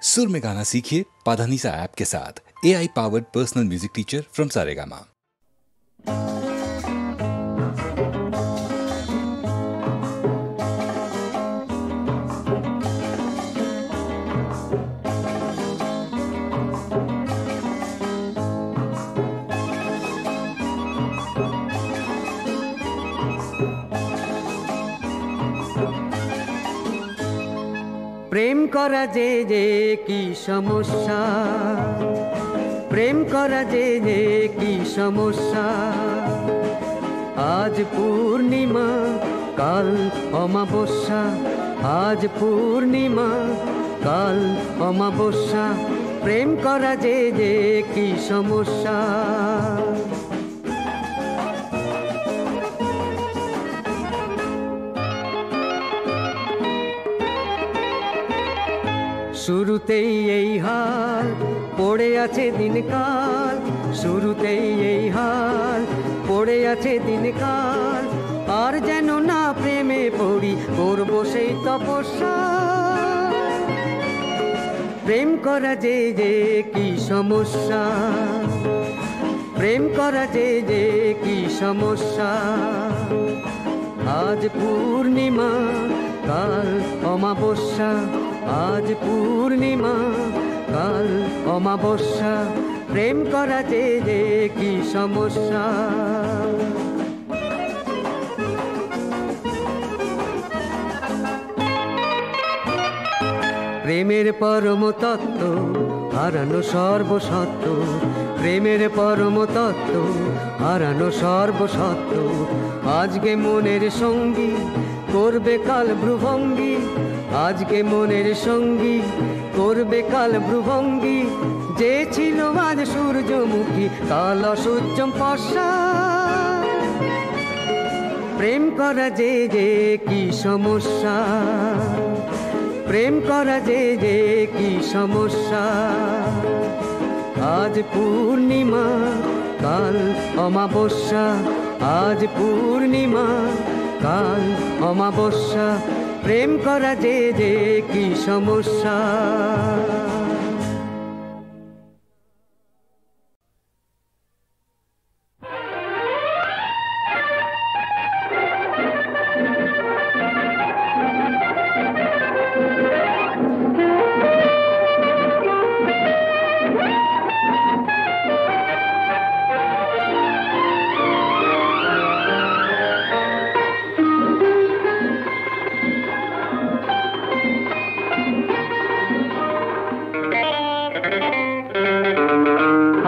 सुर में गाना सीखिए पाधानीसा ऐप के साथ। AI powered personal music teacher from Saregama. প্রেম করা যে কি সমস্যা, প্রেম করা যে কি সমস্যা। আজ পূর্ণিমা কাল অমাবস্যা, আজ পূর্ণিমা কাল অমাবস্যা। প্রেম করা যে কি সমস্যা। শুরুতেই এই হাল পড়ে আছে দিনকাল, শুরুতেই এই হাল পড়ে আছে দিনকাল। আর যেন না প্রেমে পড়ি করব সেই তপস্যা। প্রেম করা যে কি সমস্যা, প্রেম করা যে কি সমস্যা। আজ পূর্ণিমা কাল অমাবস্যা, আজ পূর্ণিমা কাল অমাবস্যা। প্রেম করা যে কি সমস্যা। প্রেমের পরম তত্ত্ব হারানো সর্বসত্য, প্রেমের পরম তত্ত্ব হারানো সর্বসত্য। আজকে মনের সঙ্গী করবে কাল ভ্রুভঙ্গি, আজকে মনের সঙ্গী করবে কাল ভ্রুভঙ্গি। যে ছিল আজ সূর্যমুখী কাল অসূর্যম পশ্চা। প্রেম করা যে কি সমস্যা, প্রেম করা যে কি সমস্যা। আজ পূর্ণিমা কাল অমাবস্যা, আজ পূর্ণিমা কাল অমাবস্যা। প্রেম করা যে কি সমস্যা।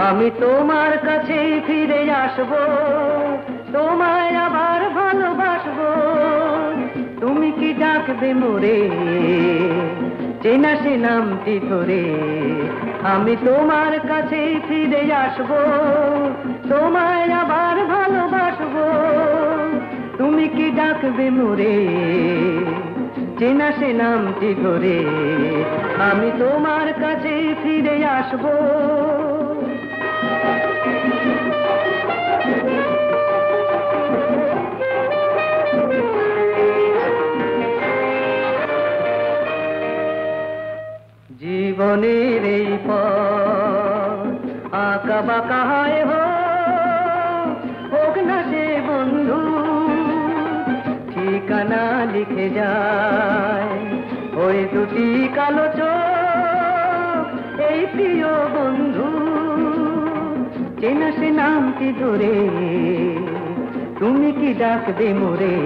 আমি তোমার কাছে ফিরে আসবো, তোমায় আবার ভালোবাসবো। তুমি কি ডাকবে মোরে চেনা সে নামটি ধরে। আমি তোমার কাছে ফিরে আসবো, তোমায় আবার ভালোবাসবো। তুমি কি ডাকবে মোরে চেনা সে নামটি ধরে। আমি তোমার কাছে ফিরে আসবো। জীবনের এই পথ আঁকা বাঁকা হয় হোক না সে বন্ধু, ঠিকানা লিখে যায় ওই দুটি কালো চোখ। এই প্রিয় বন্ধু চেনা সে নামটি ধরে। তুমি কি ডাকবে মোরে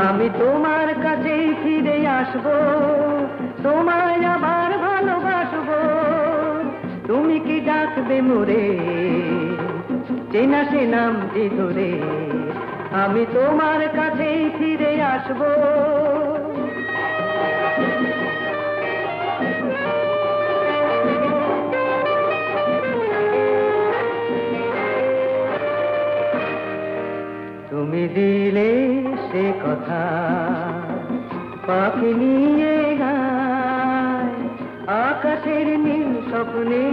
আমি তোমার কাছেই ফিরে আসবো, তোমায় আবার ভালোবাসবো। তুমি কি ডাকবে মোরে চেনা সে নামটি ধরে। আমি তোমার কাছেই ফিরে আসবো। তুমি দিলে সে কথা পাখি নিয়ে গায়, আকাশের নীল স্বপ্নে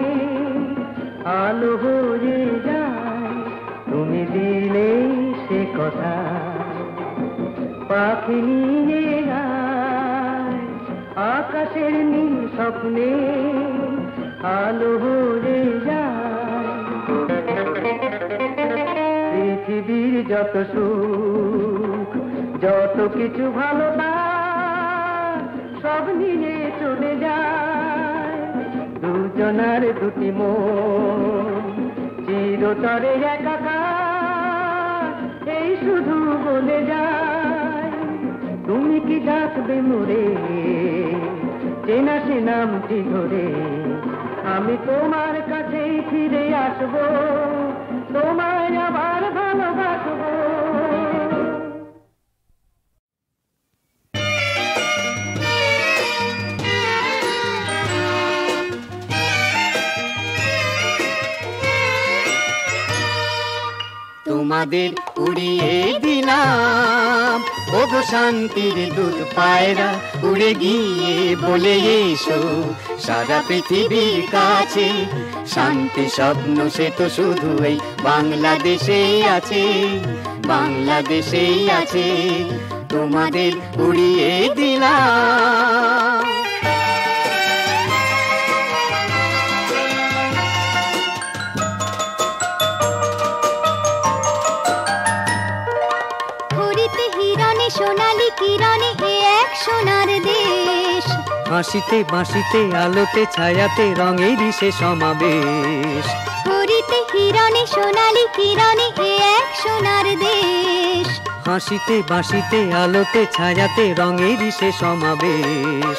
আলো হয়ে যায়। তুমি দিলে সে কথা পাখি নিয়ে গায়, আকাশের নীল স্বপ্নে আলো হয়ে যায়। পৃথিবীর যত সুখ, যত কিছু ভালোবাসা সব নিয়ে চলে যায়। দুজনার দুটি মন চিরতরে একাকার, এই শুধু বলে যায়। তুমি কি ডাকবে মোরে চেনা সে নামটি ধরে, আমি তোমার কাছেই ফিরে আসবো, তোমায় আবার ভালোবাসবো। তোমাদের উড়িয়ে দিলাম ওগো শান্তির দুধ পায়রা, উড়ে গিয়ে বলে এসো সারা পৃথিবীর কাছে, শান্তি স্বপ্ন সে তো শুধু এই বাংলাদেশেই আছে, বাংলাদেশেই আছে। তোমাদের উড়িয়ে দিলাম। সোনালি কিরণে এ এক সোনার দেশ, হাসিতে বাঁশিতে আলোতে ছায়াতে রঙেরই সে সমাবেশ। হরিতে হিরণে সোনালি কিরণে এ এক সোনার দেশ, হাসিতে বাঁশিতে আলোতে ছায়াতে রঙেরই সে সমাবেশ।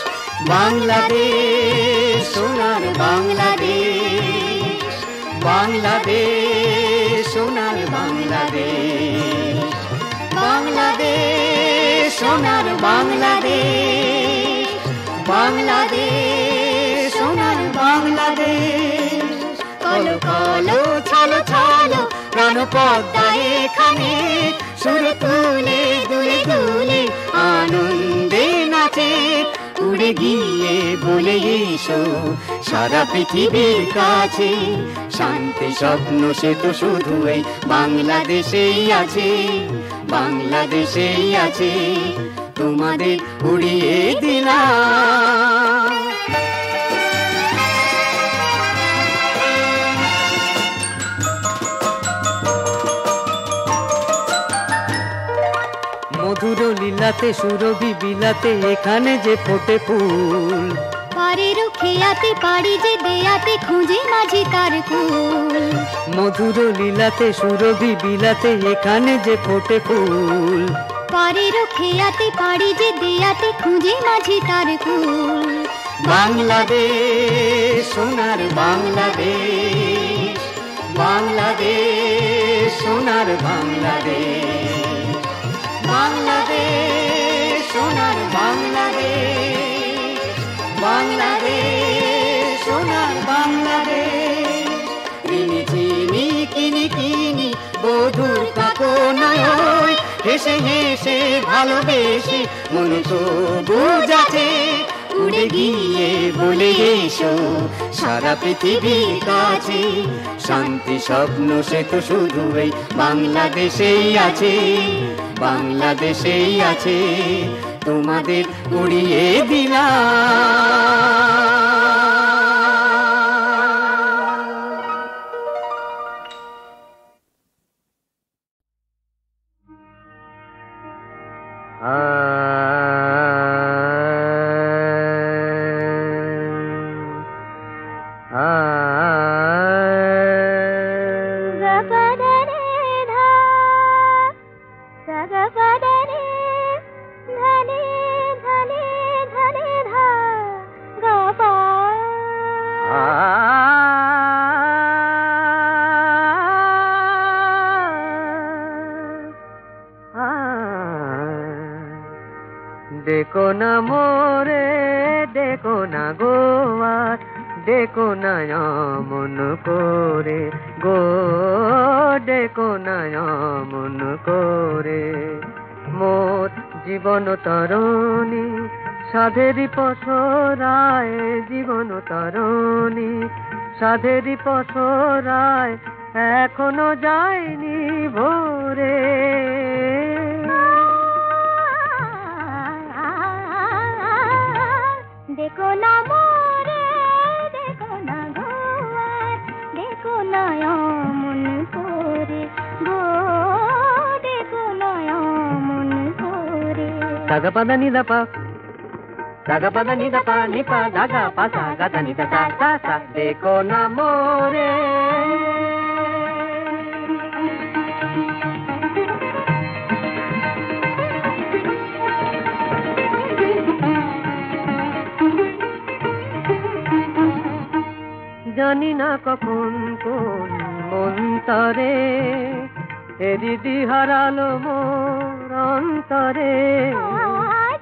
বাংলাদেশ সোনার বাংলাদেশ, বাংলাদেশ সোনার বাংলাদেশ, বাংলাদেশ সোনার বাংলাদেশ, বাংলাদেশ সোনার বাংলাদেশ। কলো কলো ছলো ছলো প্রাণ পদ্মায় এখানে, সুর তুলে দুলে দুলে আনন্দে নাচে, উড়ে গিয়ে বলে এসো সারা পৃথিবীর কাছে, শান্তি স্বপ্ন সে তো শুধু এই বাংলাদেশেই আছে, বাংলাদেশেই আছে। তোমাদের উড়িয়ে দিলাম। মধুর লীলাতে সুরভি বিলাতে এখানে যে ফোটে ফুল, পারের খেয়াতে পারি যে দেয়াতে খুঁজে মাঝি তার কুল। মধুর লীলাতে সুরভি বিলাতে এখানে যে ফোটে ফুল, পারের খেয়াতে পারি যে দেয়াতে খুঁজে মাঝি তার কুল। বাংলাদেশ সোনার বাংলাদেশ, বাংলাদেশ সোনার বাংলাদেশ, বাংলাদেশ সোনার বাংলাদেশ, বাংলাদেশ সোনার বাংলাদেশ। রিনি চিনি কিনি কিনি বধুর কাকনায়, হেসে হেসে ভালোবেসে মন তো বুঝাছে, উড়ে গিয়ে বলে এসো সারা পৃথিবীর কাছে, শান্তি স্বপ্ন সে তো শুধু এই বাংলাদেশেই আছে, বাংলাদেশেই আছে। তোমাদের উড়িয়ে দিলাম। দেখো না মোরে দেখো না গোয়া, দেখো না মন করে গো, দেখো না মন করে। মোর জীবন তরণী সাধেরি পসরায়, জীবন তরণী সাধেরি পসরায়, এখনো যায়নি ভোরে। দেখো না মোরে দেখো না daga pada ni da pa, daga pada ni da pa ni pa daga pa sa ga da ni da sa sa sa. Dekho na more. জানি না কখন কোন মন্তরে হৃদি হারালো মোর অন্তরে,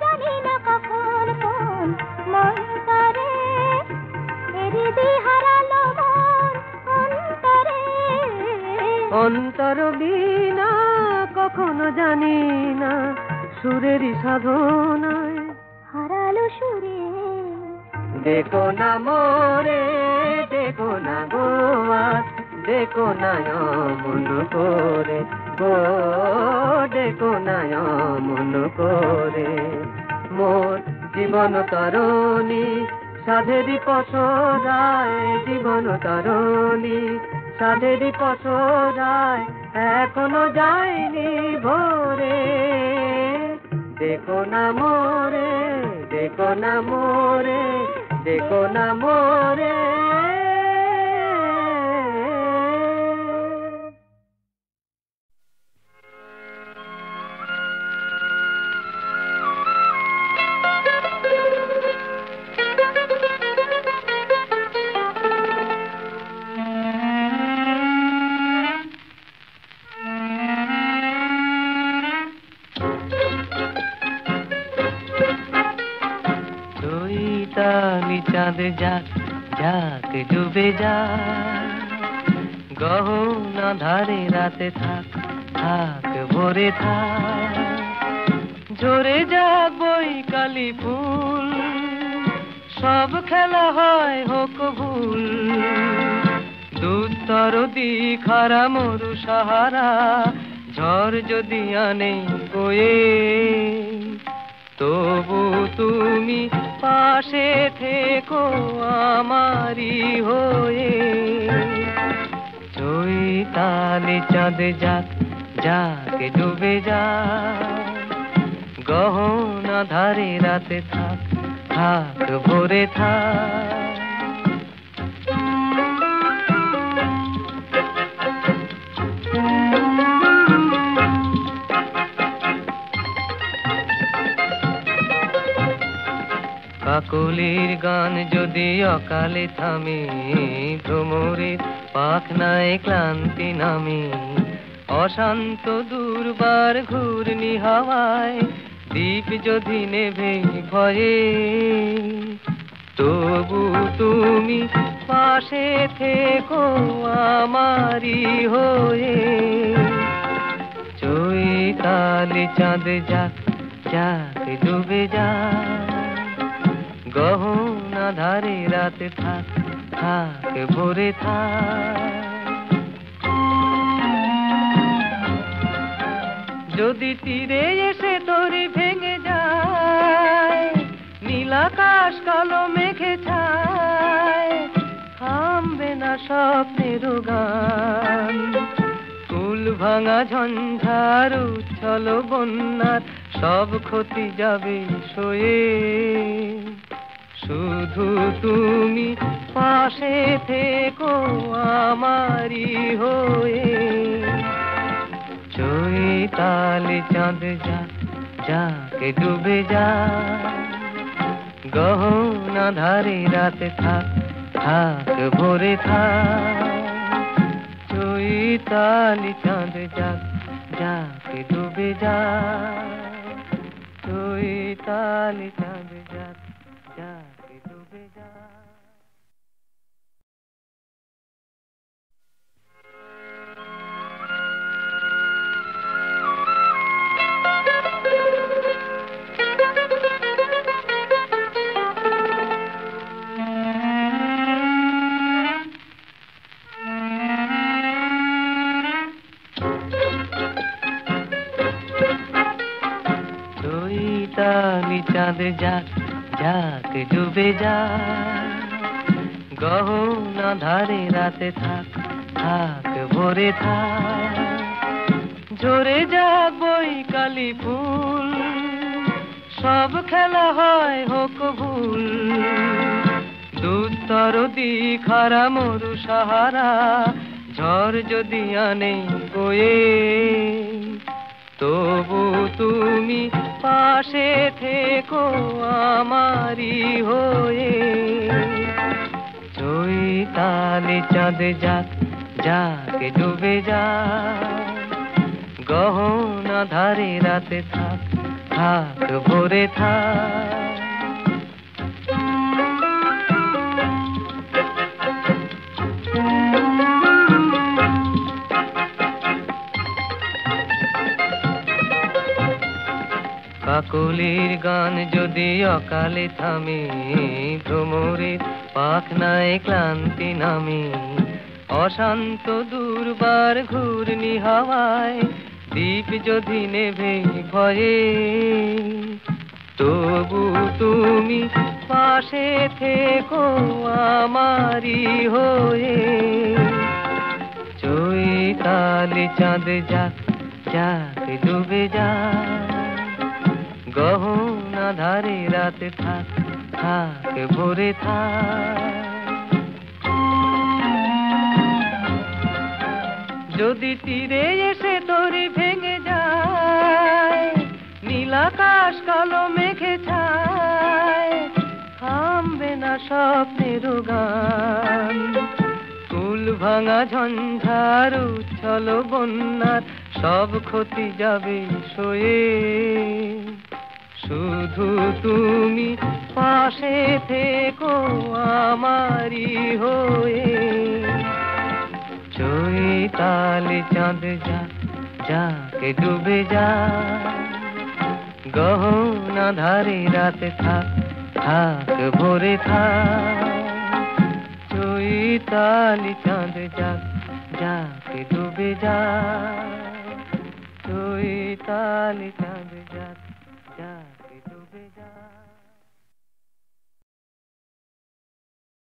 জানি না কখন কোন মন্তরে হৃদি হারালো মোর অন্তরে। অন্তর বিনা কখনো জানি না সুরেরই সাধনায় হারালো সুরে। দেখো না মোরে, দেখো না গোয়া, দেখো না মন করে গো, দেখো না মন করে। মোর জীবন তরণী সাধেরই পসরায়, জীবন তরণী সাধেরই পসরায় এখনো যায়নি ভোরে। দেখো না মোরে, দেখো না মোরে, দেখো না মোরে। চাঁদ যাক যাক ডুবে যা, গহনা ধারে রাতে থাক থাক ভরে থাক। ঝরে যাক বৈকালি ফুল, সব খেলা হয় হোক ভুল। দুস্তর দিখারা মরু সাহারা, ঝড় যদি আনে বয়ে, তবু তুমি পাশে থেকো আমারি হয়ে। চৈতালি চাঁদ যাক যাক ডুবে যা, গহনা ধারে রাতে থাক থাক ভরে থাক। কাকলির গান যদি অকালে থামে, ভ্রমরের পাখনায় ক্লান্তি নামে। অশান্ত দুর্বার ঘূর্ণি হাওয়ায় দ্বীপ যদি নেভে ভয়ে, তবু তুমি পাশে থেকো আমারি হয়ে। চৈতালি চাঁদ যাক যাক ডুবে যা, গহনা ধারে রাতে থাক থাক ভরে থাক। যদি তীরে এসে তরি ভেঙে যায়, নীলাকাশ কালো মেঘে ছায়, থামবে না স্বপ্নের গান। কুল ভাঙা ঝঞ্ঝার উচ্ছল বন্যার সব ক্ষতি যাবে সয়ে, শুধু তুমি পাশে থেকো আমারি হয়ে। চৈতালি চাঁদ যাক যাক ডুবে যা, গহনা ধারে রাতে থাক থাক ভরে থাক। চৈতালি চাঁদ যাক যাক ডুবে যা, চৈতালি চাঁদ যাক যাক ডুবে যা। চৈতালি চাঁদ যাক যাক ডুবে যা, গহনা ধারে রাতে থাক থাক ভরে থাক। ঝরে যাক বৈকালি ফুল, সব খেলা হয় হোক ভুল, দুস্তর দিখারা মরু সাহারা, ঝড় যদি আনে বয়ে, তবু তুমি পাশে থেকো আমারি হয়ে। চৈতালি চাঁদ যাক যাক ডুবে যায়, গহনা ধারে রাতে থাক থাক ভোরে থাক। কাকলির গান যদি অকালে থামে, ভ্রমরের পাখনায় ক্লান্তি নামে, অশান্ত দুর্বার ঘূর্ণি হাওয়ায় দ্বীপ যদি নেভে ভয়ে, তবু তুমি পাশে থেকো আমারি হয়ে। চৈতালি চাঁদ যাক যাক ডুবে যায়, গহনা ধারে রাতে থাক থাক ভোরে থাক। যদি তীরে এসে তরি ভেঙে যায়, নীলাকাশ কালো মেঘে ছায়, থামবে না স্বপ্নের গান। কুল ভাঙা ঝঞ্ঝার উচ্ছল বন্যার সব ক্ষতি যাবে সয়ে, শুধু তুমি পাশে থেকো আমারি হয়ে। চৈতালি চাঁদ যাক যাক ডুবে যায়, গহনা ধারে রাতে থাক থাক ভোরে থাক। চৈতালি চাঁদ যাক যাক ডুবে যায়, চৈতালি চাঁদ যাক যাক ডুবে যায়।